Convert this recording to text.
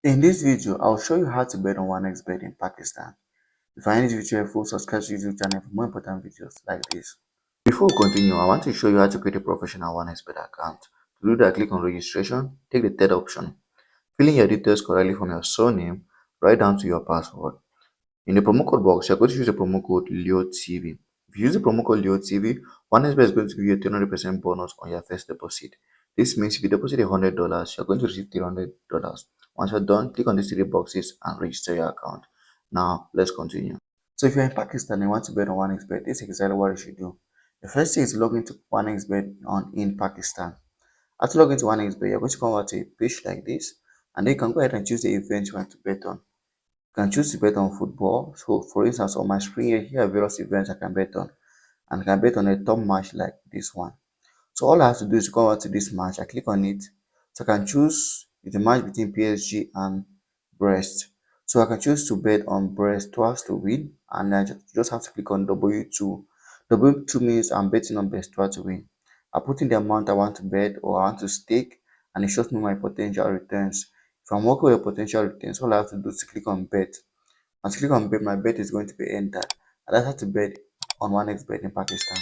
In this video, I'll show you how to bet on 1xBet in Pakistan. If you find this video helpful, subscribe to the YouTube channel for more important videos like this. Before we continue, I want to show you how to create a professional 1xBet account. To do that, click on registration, take the third option. Fill in your details correctly from your surname right down to your password. In the promo code box, you're going to use the promo code LEOTV. If you use the promo code LEOTV, 1xBet is going to give you a 300% bonus on your first deposit. This means if you deposit $100, you're going to receive $300. Once you're done, click on these three boxes and register your account. Now, let's continue. So if you're in Pakistan and you want to bet on 1xBet, this is exactly what you should do. The first thing is log into 1xBet in Pakistan. After logging into 1xBet, you're going to come out to a page like this, and then you can go ahead and choose the event you want to bet on. You can choose to bet on football. So for instance, on my screen here are various events I can bet on. And I can bet on a top match like this one. So all I have to do is to come out to this match. I click on it. So I can choose the match between PSG and Brest. So I can choose to bet on Brest twice to win. And I just have to click on W2. W2 means I'm betting on Brest twice to win. I put in the amount I want to bet or I want to stake, and it shows me my potential returns. If I'm working with potential returns, all I have to do is click on bet. Once I click on bet, my bet is going to be entered. And that's how to bet on 1xBet in Pakistan.